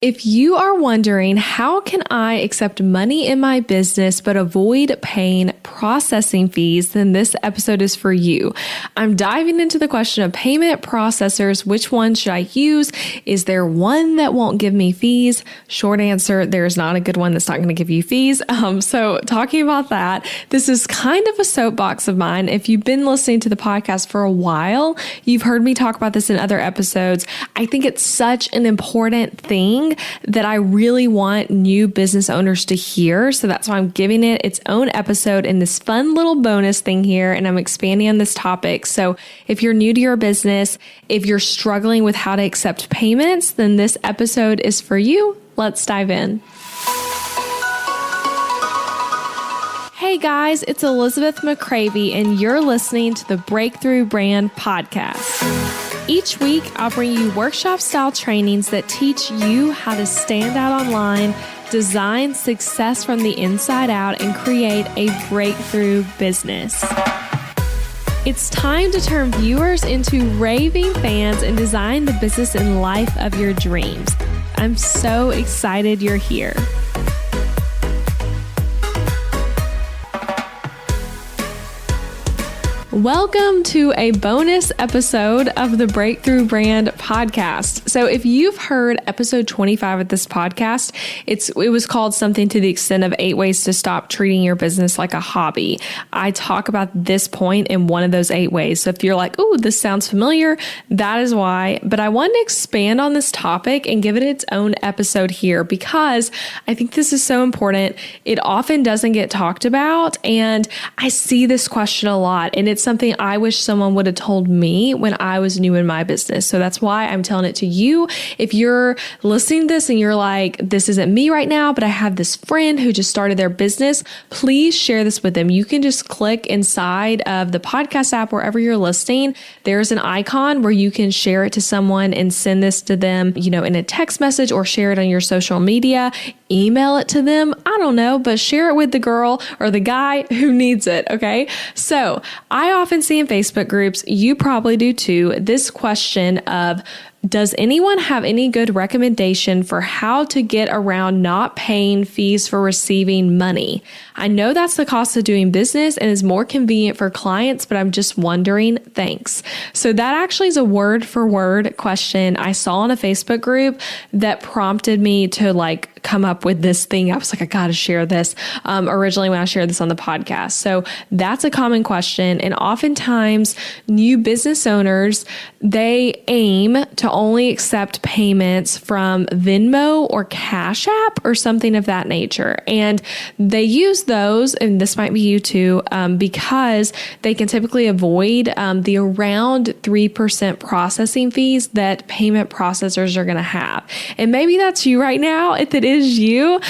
If you are wondering, how can I accept money in my business but avoid paying processing fees, then this episode is for you. I'm diving into the question of payment processors. Which one should I use? Is there one that won't give me fees? Short answer, there's not a good one that's not going to give you fees. So talking about that, this is kind of a soapbox of mine. If you've been listening to the podcast for a while, you've heard me talk about this in other episodes. I think it's such an important thing that I really want new business owners to hear. So that's why I'm giving it its own episode in this fun little bonus thing here. And I'm expanding on this topic. So if you're new to your business, if you're struggling with how to accept payments, then this episode is for you. Let's dive in. Hey guys, it's Elizabeth McCravy, and you're listening to the Breakthrough Brand Podcast. Each week, I'll bring you workshop-style trainings that teach you how to stand out online, design success from the inside out, and create a breakthrough business. It's time to turn viewers into raving fans and design the business and life of your dreams. I'm so excited you're here. Welcome to a bonus episode of the Breakthrough Brand Podcast. So if you've heard episode 25 of this podcast, it was called something to the extent of 8 ways to stop treating your business like a hobby. I talk about this point in one of those 8 ways. So if you're like, oh, this sounds familiar, that is why. But I wanted to expand on this topic and give it its own episode here because I think this is so important. It often doesn't get talked about, and I see this question a lot, and it's something I wish someone would have told me when I was new in my business. So that's why I'm telling it to you. If you're listening to this and you're like, this isn't me right now, but I have this friend who just started their business, please share this with them. You can just click inside of the podcast app, wherever you're listening. There's an icon where you can share it to someone and send this to them, in a text message, or share it on your social media, email it to them. I don't know, but share it with the girl or the guy who needs it. Okay. So I often see in Facebook groups, you probably do too, this question of, does anyone have any good recommendation for how to get around not paying fees for receiving money? I know that's the cost of doing business and is more convenient for clients, but I'm just wondering, thanks. So that actually is a word for word question I saw in a Facebook group that prompted me to come up with this thing. I was like, I got to share this originally when I shared this on the podcast. So that's a common question. And oftentimes new business owners, they aim to only accept payments from Venmo or Cash App or something of that nature. And they use those, and this might be you too, because they can typically avoid the around 3% processing fees that payment processors are going to have. And maybe that's you right now. If it is you,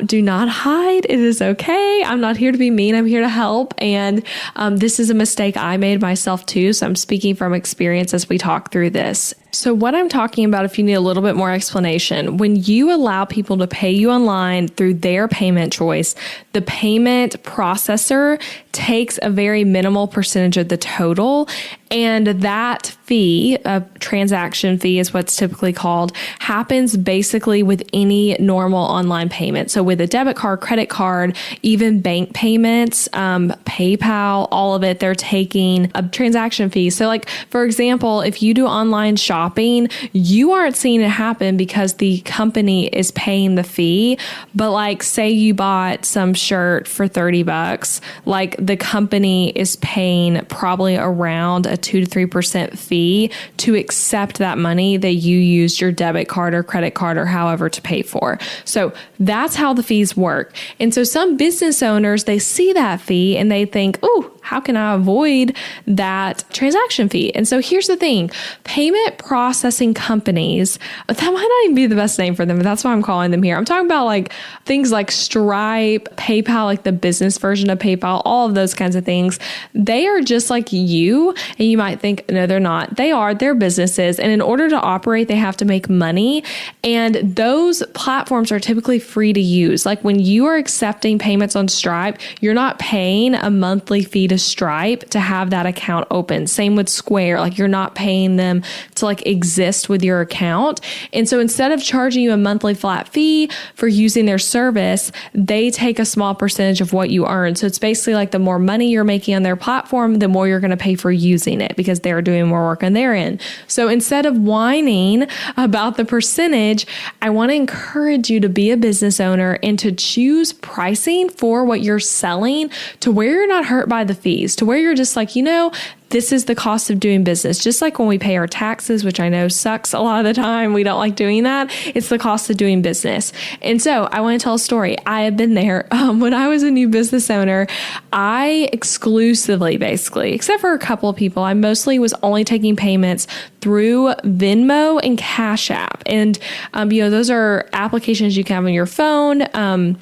do not hide. It is okay. I'm not here to be mean. I'm here to help. And this is a mistake I made myself too. So I'm speaking from experience as we talk through this. So what I'm talking about, if you need a little bit more explanation, when you allow people to pay you online through their payment choice, the payment processor takes a very minimal percentage of the total. And that fee, a transaction fee is what's typically called, happens basically with any normal online payment. So with a debit card, credit card, even bank payments, PayPal, all of it, they're taking a transaction fee. So for example, if you do online shopping, you aren't seeing it happen because the company is paying the fee. But say you bought some shirt for $30, the company is paying probably around a 2 to 3% fee to accept that money that you used your debit card or credit card or however to pay for. So that's how the fees work. And so some business owners, they see that fee and they think, oh, how can I avoid that transaction fee? And so here's the thing, payment processing companies, that might not even be the best name for them, but that's why I'm calling them here. I'm talking about things like Stripe, PayPal, the business version of PayPal, all of those kinds of things. They are just like you. And you might think, no, they're not. They're businesses. And in order to operate, they have to make money. And those platforms are typically free to use. When you are accepting payments on Stripe, you're not paying a monthly fee to Stripe to have that account open. Same with Square. Like you're not paying them to like exist with your account. And so instead of charging you a monthly flat fee for using their service, they take a small percentage of what you earn. So it's basically like the more money you're making on their platform, the more you're going to pay for using it because they're doing more work on their end. So instead of whining about the percentage, I want to encourage you to be a business owner and to choose pricing for what you're selling to where you're not hurt by the fees, to where you're just like, this is the cost of doing business. Just like when we pay our taxes, which I know sucks a lot of the time. We don't like doing that. It's the cost of doing business. And so I want to tell a story. I have been there. When I was a new business owner, I exclusively, basically, except for a couple of people, I mostly was only taking payments through Venmo and Cash App. And, those are applications you can have on your phone.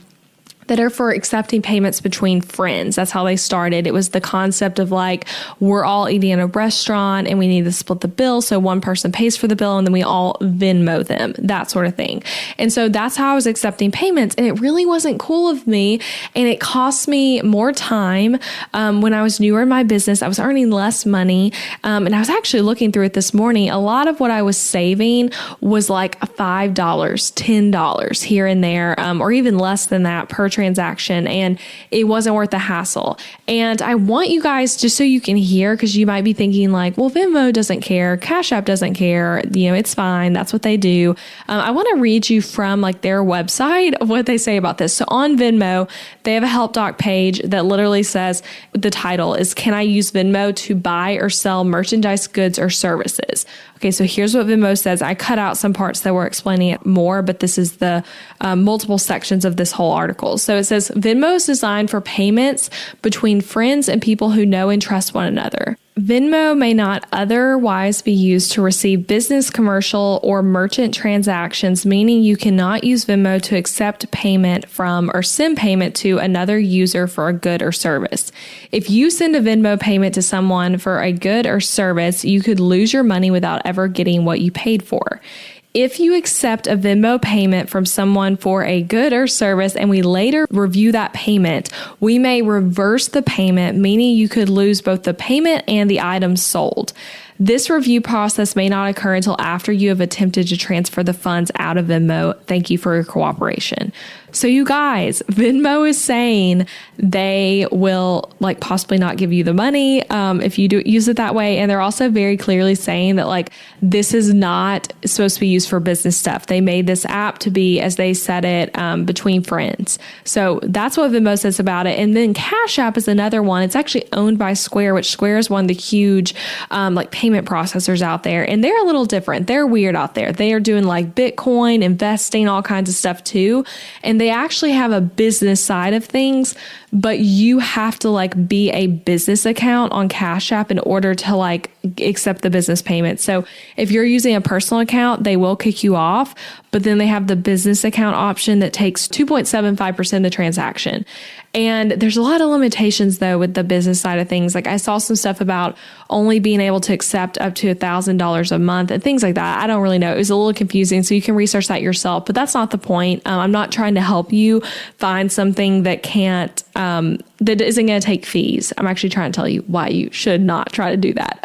That are for accepting payments between friends. That's how they started. It was the concept of like, we're all eating in a restaurant and we need to split the bill. So one person pays for the bill and then we all Venmo them, that sort of thing. And so that's how I was accepting payments. And it really wasn't cool of me. And it cost me more time. When I was newer in my business, I was earning less money. And I was actually looking through it this morning. A lot of what I was saving was like $5, $10 here and there, or even less than that per transaction, and it wasn't worth the hassle. And I want you guys, just so you can hear, because you might be thinking like, well, Venmo doesn't care, Cash App doesn't care, it's fine, that's what they do. I want to read you from like their website of what they say about this. So on Venmo, they have a help doc page that literally says, the title is, "Can I use Venmo to buy or sell merchandise, goods, or services?" Okay, so here's what Venmo says. I cut out some parts that were explaining it more, but this is the multiple sections of this whole article. So it says, Venmo is designed for payments between friends and people who know and trust one another. Venmo may not otherwise be used to receive business, commercial, or merchant transactions, meaning you cannot use Venmo to accept payment from or send payment to another user for a good or service. If you send a Venmo payment to someone for a good or service, you could lose your money without ever getting what you paid for. If you accept a Venmo payment from someone for a good or service and we later review that payment, we may reverse the payment, meaning you could lose both the payment and the items sold. This review process may not occur until after you have attempted to transfer the funds out of Venmo. Thank you for your cooperation. So you guys, Venmo is saying they will like possibly not give you the money if you do use it that way. And they're also very clearly saying that like this is not supposed to be used for business stuff. They made this app to be, as they said it, between friends. So that's what Venmo says about it. And then Cash App is another one. It's actually owned by Square, which Square is one of the huge like payment processors out there. And they're a little different. They're weird out there. They are doing like Bitcoin, investing, all kinds of stuff too. And they actually have a business side of things, but you have to like be a business account on Cash App in order to like accept the business payment. So if you're using a personal account, they will kick you off, but then they have the business account option that takes 2.75% of the transaction. And there's a lot of limitations though with the business side of things. Like I saw some stuff about only being able to accept up to $1,000 a month and things like that. I don't really know. It was a little confusing. So you can research that yourself, but that's not the point. I'm not trying to help you find something that can't, that isn't going to take fees. I'm actually trying to tell you why you should not try to do that.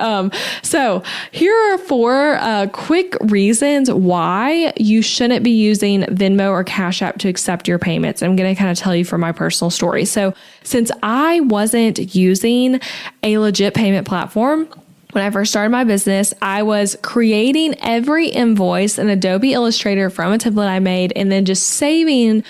So here are 4 quick reasons why you shouldn't be using Venmo or Cash App to accept your payments. I'm going to kind of tell you from my personal story. So since I wasn't using a legit payment platform, when I first started my business, I was creating every invoice in Adobe Illustrator from a template I made and then just saving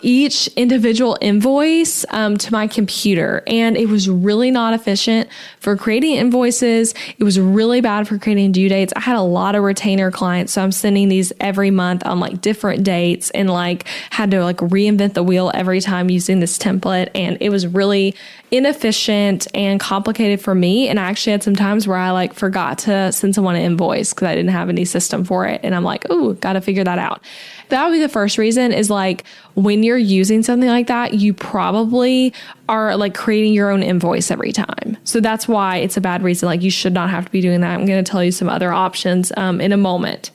each individual invoice to my computer. And it was really not efficient for creating invoices. It was really bad for creating due dates. I had a lot of retainer clients. So I'm sending these every month on like different dates and like had to like reinvent the wheel every time using this template. And it was really inefficient and complicated for me. And I actually had some times where I like forgot to send someone an invoice because I didn't have any system for it. And I'm like, oh, got to figure that out. That would be the first reason is like when you're using something like that, you probably are like creating your own invoice every time. So that's why it's a bad reason. Like you should not have to be doing that. I'm going to tell you some other options in a moment.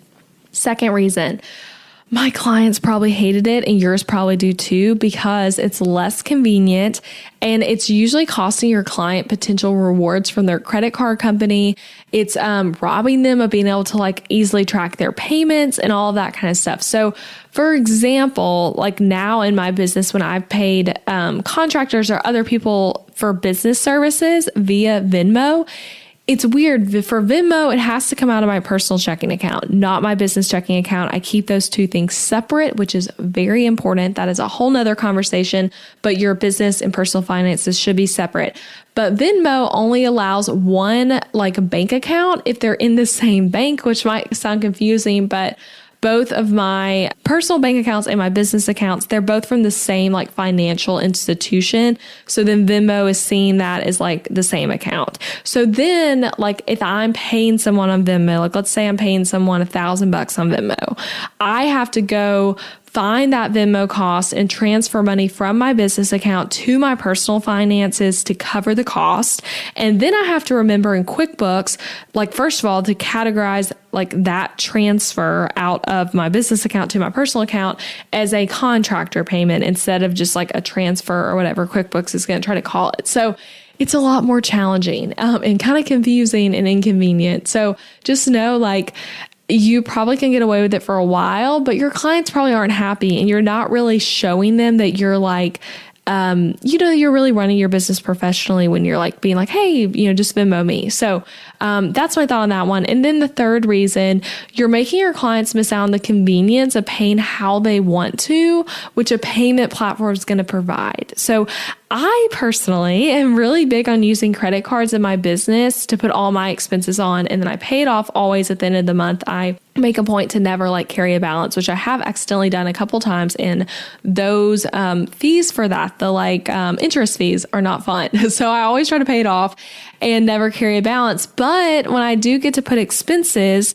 Second reason, My clients probably hated it, and yours probably do too, because it's less convenient and it's usually costing your client potential rewards from their credit card company. It's robbing them of being able to like easily track their payments and all of that kind of stuff. So for example, like now in my business, when I've paid contractors or other people for business services via Venmo, it's weird. For Venmo, it has to come out of my personal checking account, not my business checking account. I keep those two things separate, which is very important. That is a whole nother conversation, but your business and personal finances should be separate. But Venmo only allows one like bank account if they're in the same bank, which might sound confusing, but both of my personal bank accounts and my business accounts, they're both from the same like financial institution. So then Venmo is seeing that as like the same account. So then like if I'm paying someone on Venmo, like let's say I'm paying someone $1,000 on Venmo, I have to go find that Venmo cost and transfer money from my business account to my personal finances to cover the cost. And then I have to remember in QuickBooks, like first of all, to categorize like that transfer out of my business account to my personal account as a contractor payment instead of just like a transfer or whatever QuickBooks is going to try to call it. So it's a lot more challenging and kind of confusing and inconvenient. So just know like, you probably can get away with it for a while, but your clients probably aren't happy and you're not really showing them that you're like, you're really running your business professionally when you're like being like, hey, just Venmo me. So that's my thought on that one. And then the third reason, you're making your clients miss out on the convenience of paying how they want to, which a payment platform is going to provide. So I personally am really big on using credit cards in my business to put all my expenses on. And then I pay it off always at the end of the month. I make a point to never like carry a balance, which I have accidentally done a couple times. And those fees for that, the interest fees are not fun. So I always try to pay it off and never carry a balance. But when I do get to put expenses,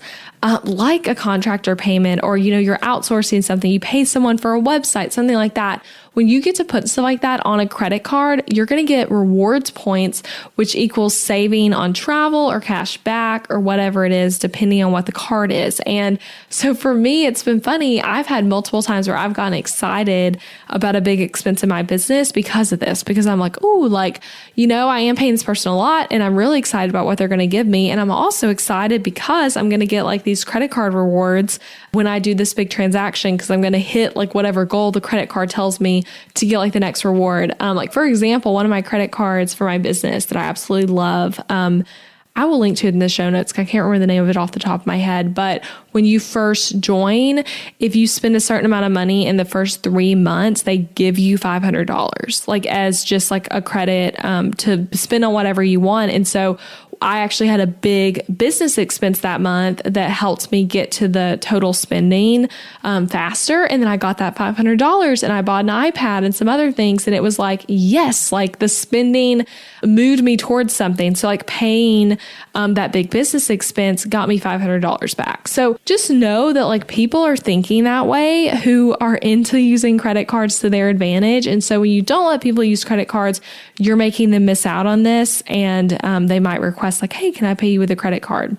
like a contractor payment or, you're outsourcing something, you pay someone for a website, something like that. When you get to put stuff like that on a credit card, you're going to get rewards points, which equals saving on travel or cash back or whatever it is, depending on what the card is. And so for me, it's been funny. I've had multiple times where I've gotten excited about a big expense in my business because of this, because I'm like, ooh, I am paying this person a lot and I'm really excited about what they're going to give me. And I'm also excited because I'm going to get like these credit card rewards when I do this big transaction, because I'm going to hit like whatever goal the credit card tells me to get like the next reward. Like for example, one of my credit cards for my business that I absolutely love, I will link to it in the show notes. I can't remember the name of it off the top of my head, but when you first join, if you spend a certain amount of money in the first 3 months, they give you $500, like as just like a credit to spend on whatever you want. And so I actually had a big business expense that month that helped me get to the total spending faster. And then I got that $500 and I bought an iPad and some other things. And it was like, yes, like the spending moved me towards something. So like paying that big business expense got me $500 back. So just know that like people are thinking that way who are into using credit cards to their advantage. And so when you don't let people use credit cards, you're making them miss out on this. And they might request like, hey, can I pay you with a credit card?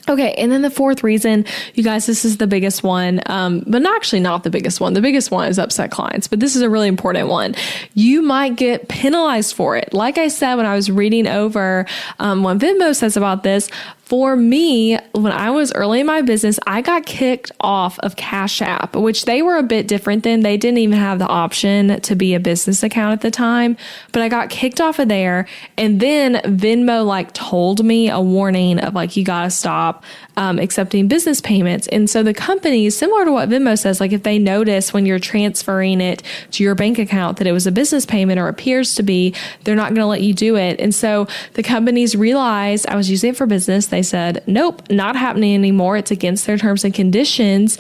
Okay. And then the fourth reason, you guys, this is the biggest one, but not the biggest one. The biggest one is upset clients, but this is a really important one. You might get penalized for it. Like I said, when I was reading over what Venmo says about this, for me, when I was early in my business, I got kicked off of Cash App, which they were a bit different than. They didn't even have the option to be a business account at the time, but I got kicked off of there. And then Venmo told me a warning of you got to stop accepting business payments. And so the companies, similar to what Venmo says, if they notice when you're transferring it to your bank account that it was a business payment or appears to be, they're not going to let you do it. And so the companies realized I was using it for business. They said, nope, not happening anymore. It's against their terms and conditions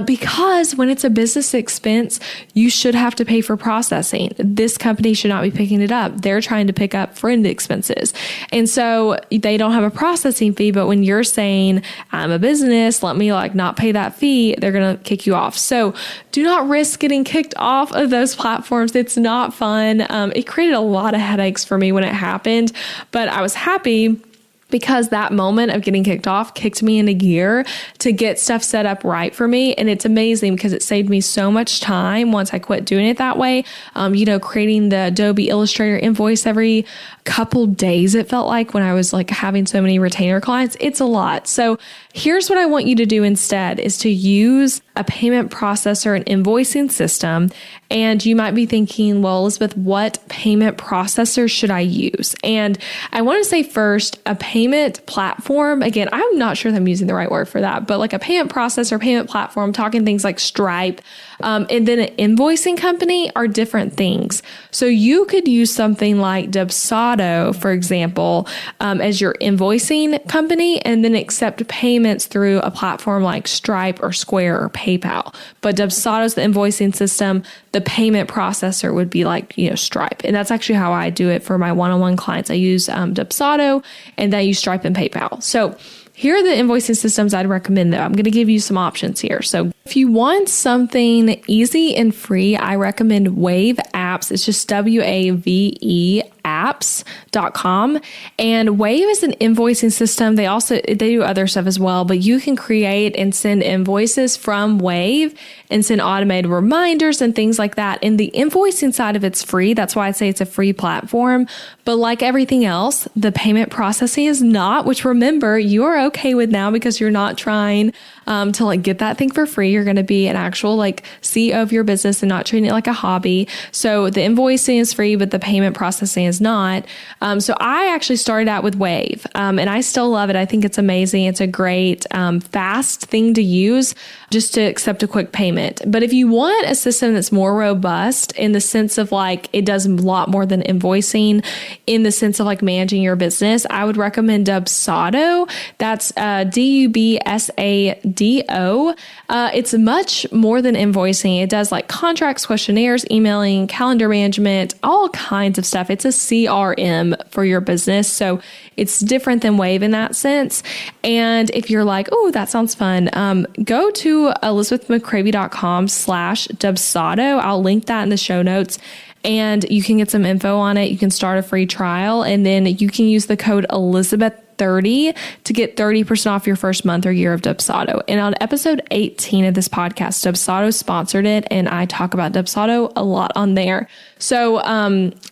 because when it's a business expense, you should have to pay for processing. This company should not be picking it up. They're trying to pick up friend expenses. And so they don't have a processing fee, but when you're saying, I'm a business, let me not pay that fee, they're going to kick you off. So do not risk getting kicked off of those platforms. It's not fun. It created a lot of headaches for me when it happened, but I was happy because that moment of getting kicked off kicked me into gear to get stuff set up right for me. And it's amazing because it saved me so much time once I quit doing it that way. Creating the Adobe Illustrator invoice every couple days, it felt like, when I was like having so many retainer clients. It's a lot. So here's what I want you to do instead is to use a payment processor and invoicing system. And you might be thinking, well, Elizabeth, what payment processor should I use? And I want to say first, a payment platform. Again, I'm not sure that I'm using the right word for that, but like a payment processor, payment platform, talking things like Stripe, and then an invoicing company are different things. So you could use something like Dubsado, for example, as your invoicing company, and then accept payments through a platform like Stripe or Square or PayPal. But Dubsado is the invoicing system. The payment processor would be like, Stripe. And that's actually how I do it for my one-on-one clients. I use Dubsado, and then I use Stripe and PayPal. So here are the invoicing systems I'd recommend, though. I'm going to give you some options here. So if you want something easy and free, I recommend Wave Apps. It's just WAVE apps.com. And Wave is an invoicing system. They do other stuff as well, but you can create and send invoices from Wave and send automated reminders and things like that. And the invoicing side of it's free. That's why I say it's a free platform. But like everything else, the payment processing is not, which remember, you're okay with now because you're not trying to like get that thing for free. You're going to be an actual like CEO of your business and not treating it like a hobby. So the invoicing is free, but the payment processing is not. So I actually started out with Wave, and I still love it. I think it's amazing. It's a great, fast thing to use just to accept a quick payment. But if you want a system that's more robust in the sense of like, it does a lot more than invoicing in the sense of like managing your business, I would recommend Dubsado. That's Dubsado. It's much more than invoicing. It does like contracts, questionnaires, emailing, calendar management, all kinds of stuff. It's a CRM for your business. So it's different than Wave in that sense. And if you're like, oh, that sounds fun, go to elizabethmccravy.com/Dubsado. I'll link that in the show notes. And you can get some info on it. You can start a free trial, and then you can use the code Elizabeth30 to get 30% off your first month or year of Dubsado. And on episode 18 of this podcast, Dubsado sponsored it, and I talk about Dubsado a lot on there. So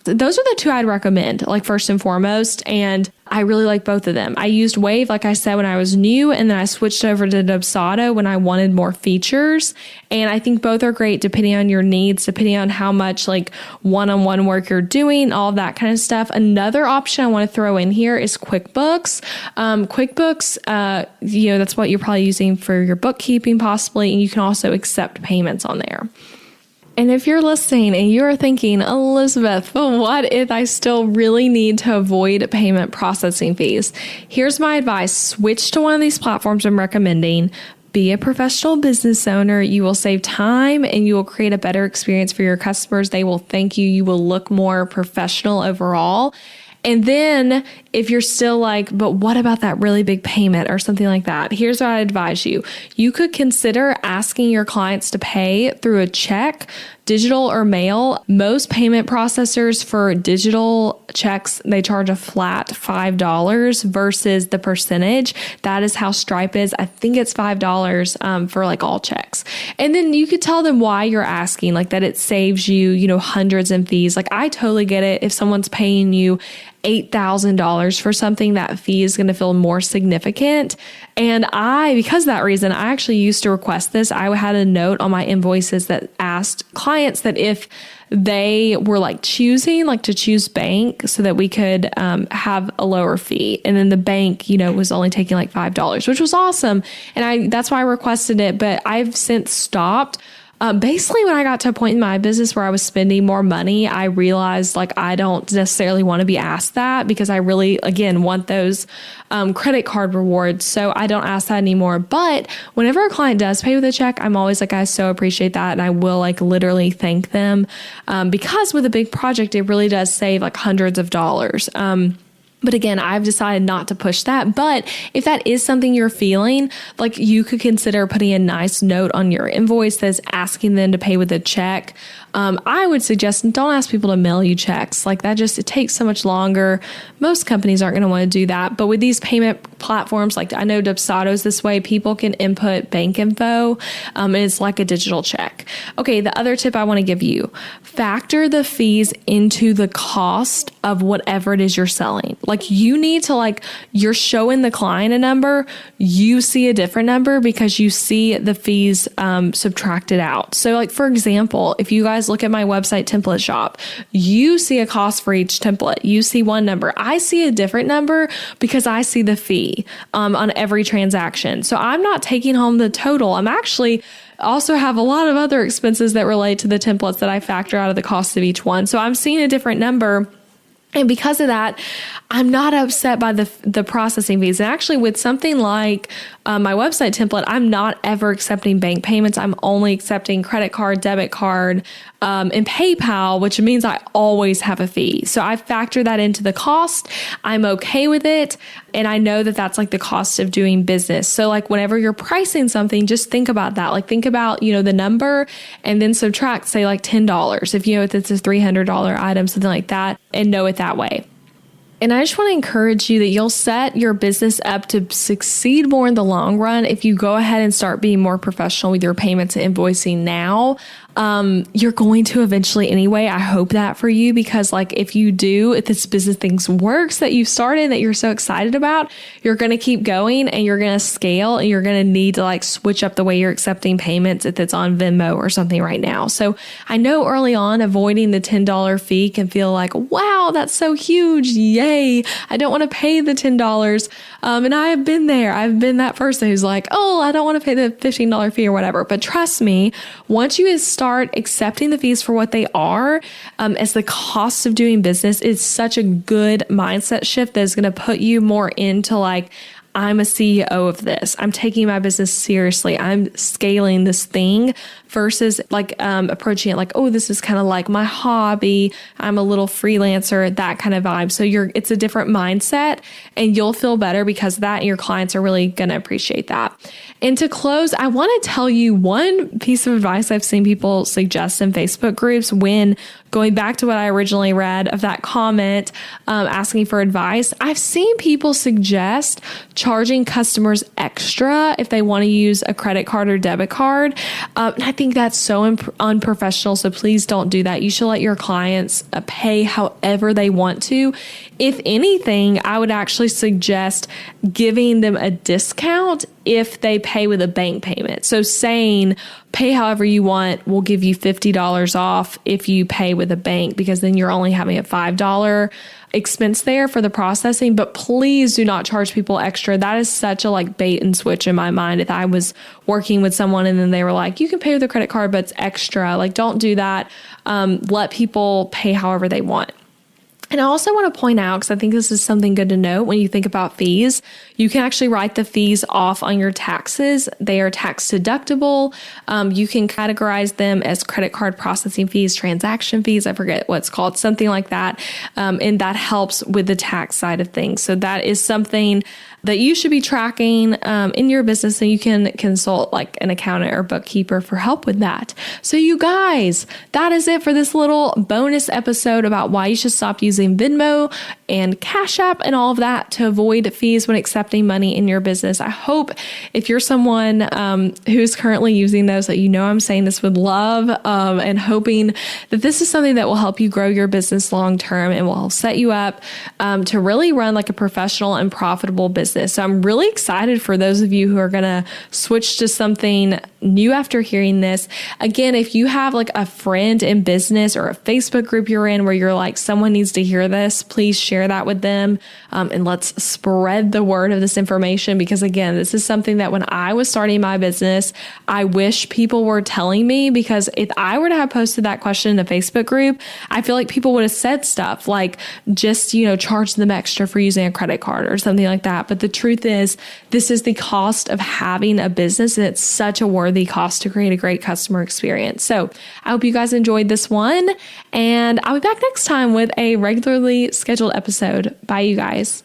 those are the two I'd recommend, like first and foremost. And I really like both of them. I used Wave, like I said, when I was new, and then I switched over to Dubsado when I wanted more features. And I think both are great depending on your needs, depending on how much like one-on-one work you're doing, all that kind of stuff. Another option I want to throw in here is QuickBooks. QuickBooks, that's what you're probably using for your bookkeeping possibly, and you can also accept payments on there. And if you're listening and you're thinking, Elizabeth, but what if I still really need to avoid payment processing fees? Here's my advice. Switch to one of these platforms I'm recommending. Be a professional business owner. You will save time and you will create a better experience for your customers. They will thank you. You will look more professional overall. And then if you're still like, but what about that really big payment or something like that? Here's what I advise you. You could consider asking your clients to pay through a check, digital or mail. Most payment processors for digital checks, they charge a flat $5 versus the percentage. That is how Stripe is. I think it's $5 for like all checks. And then you could tell them why you're asking, like that it saves you, hundreds in fees. Like I totally get it. If someone's paying you $8,000 for something, that fee is going to feel more significant. And because of that reason, I actually used to request this. I had a note on my invoices that asked clients that if they were like choosing, like to choose bank so that we could have a lower fee. And then the bank, was only taking like $5, which was awesome. And that's why I requested it, but I've since stopped. Basically, when I got to a point in my business where I was spending more money, I realized like I don't necessarily want to be asked that because I really, again, want those credit card rewards. So I don't ask that anymore. But whenever a client does pay with a check, I'm always like, I so appreciate that. And I will like literally thank them because with a big project, it really does save like hundreds of dollars. But again, I've decided not to push that. But if that is something you're feeling, like you could consider putting a nice note on your invoice that's asking them to pay with a check. I would suggest don't ask people to mail you checks. Like that it takes so much longer. Most companies aren't going to want to do that. But with these payment platforms, like I know Dubsato's this way, people can input bank info and it's like a digital check. Okay, the other tip I want to give you, factor the fees into the cost of whatever it is you're selling. Like you need to you're showing the client a number, you see a different number because you see the fees subtracted out. So like, for example, if you guys look at my website template shop, you see a cost for each template. You see one number. I see a different number because I see the fee on every transaction. So I'm not taking home the total. I'm actually also have a lot of other expenses that relate to the templates that I factor out of the cost of each one. So I'm seeing a different number. And because of that, I'm not upset by the processing fees. And actually with something like my website template, I'm not ever accepting bank payments. I'm only accepting credit card, debit card, and PayPal, which means I always have a fee. So I factor that into the cost. I'm okay with it. And I know that that's like the cost of doing business. So like whenever you're pricing something, just think about that. Like think about, the number and then subtract, say like $10. If if it's a $300 item, something like that, and know it that way. And I just want to encourage you that you'll set your business up to succeed more in the long run if you go ahead and start being more professional with your payments and invoicing now. You're going to eventually anyway. I hope that for you, because if this business things works that you've started that you're so excited about, you're going to keep going and you're going to scale and you're going to need to switch up the way you're accepting payments if it's on Venmo or something right now. So I know early on avoiding the $10 fee can feel like, wow, that's so huge. Yay. I don't want to pay the $10. And I have been there. I've been that person who's like, oh, I don't want to pay the $15 fee or whatever. But trust me, once you start accepting the fees for what they are, as the cost of doing business, is such a good mindset shift that is going to put you more into I'm a CEO of this. I'm taking my business seriously. I'm scaling this thing versus approaching it oh, this is kind of like my hobby. I'm a little freelancer, that kind of vibe. So it's a different mindset and you'll feel better because of that. And your clients are really going to appreciate that. And to close, I want to tell you one piece of advice I've seen people suggest in Facebook groups when going back to what I originally read of that comment, asking for advice. I've seen people suggest charging customers extra if they want to use a credit card or debit card. And I think that's so unprofessional. So please don't do that. You should let your clients pay however they want to. If anything, I would actually suggest giving them a discount if they pay with a bank payment. So saying, pay however you want, we'll give you $50 off if you pay with a bank, because then you're only having a $5 expense there for the processing. But please do not charge people extra. That is such a bait and switch in my mind. If I was working with someone and then they were like, you can pay with a credit card, but it's extra. Don't do that. Let people pay however they want. And I also want to point out, because I think this is something good to note when you think about fees, you can actually write the fees off on your taxes. They are tax deductible. You can categorize them as credit card processing fees, transaction fees. I forget what it's called, something like that. And that helps with the tax side of things. So that is something that you should be tracking in your business, and you can consult an accountant or bookkeeper for help with that. So you guys, that is it for this little bonus episode about why you should stop using Venmo and Cash App and all of that to avoid fees when accepting money in your business. I hope if you're someone who's currently using those, that I'm saying this with love and hoping that this is something that will help you grow your business long term and will set you up to really run a professional and profitable business. So I'm really excited for those of you who are going to switch to something new after hearing this. Again, if you have a friend in business or a Facebook group you're in where you're someone needs to hear this, please share that with them. And let's spread the word of this information, because again, this is something that when I was starting my business, I wish people were telling me, because if I were to have posted that question in the Facebook group, I feel people would have said stuff just, charge them extra for using a credit card or something like that. But But the truth is, this is the cost of having a business, and it's such a worthy cost to create a great customer experience. So I hope you guys enjoyed this one, and I'll be back next time with a regularly scheduled episode. Bye, you guys.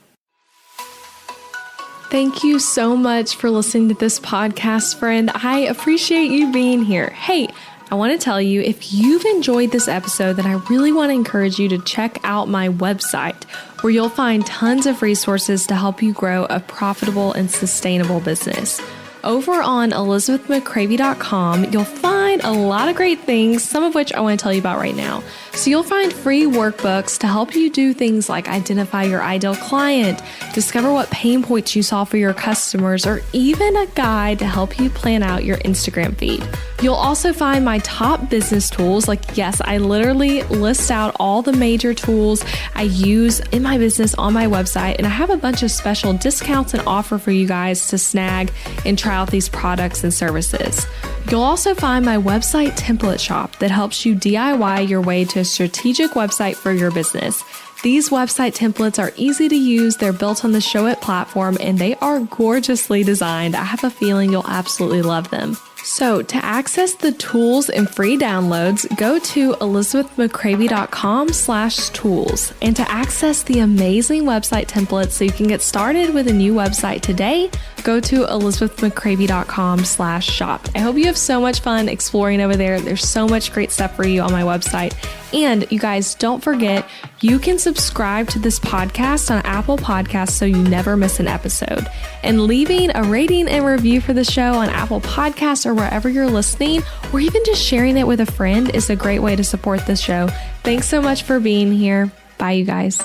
Thank you so much for listening to this podcast, friend. I appreciate you being here. Hey, I want to tell you, if you've enjoyed this episode, then I really want to encourage you to check out my website, where you'll find tons of resources to help you grow a profitable and sustainable business. Over on elizabethmccravy.com, you'll find a lot of great things, some of which I want to tell you about right now. So you'll find free workbooks to help you do things like identify your ideal client, discover what pain points you solve for your customers, or even a guide to help you plan out your Instagram feed. You'll also find my top business tools. Like, yes, I literally list out all the major tools I use in my business on my website, and I have a bunch of special discounts and offer for you guys to snag and try out these products and services. You'll also find my website template shop that helps you DIY your way to a strategic website for your business. These website templates are easy to use, they're built on the Showit platform, and they are gorgeously designed. I have a feeling you'll absolutely love them. So to access the tools and free downloads, go to elizabethmccravy.com/tools. And to access the amazing website templates so you can get started with a new website today, go to elizabethmccravy.com/shop. I hope you have so much fun exploring over there. There's so much great stuff for you on my website. And you guys, don't forget, you can subscribe to this podcast on Apple Podcasts so you never miss an episode. And leaving a rating and review for the show on Apple Podcasts or wherever you're listening, or even just sharing it with a friend, is a great way to support this show. Thanks so much for being here. Bye, you guys.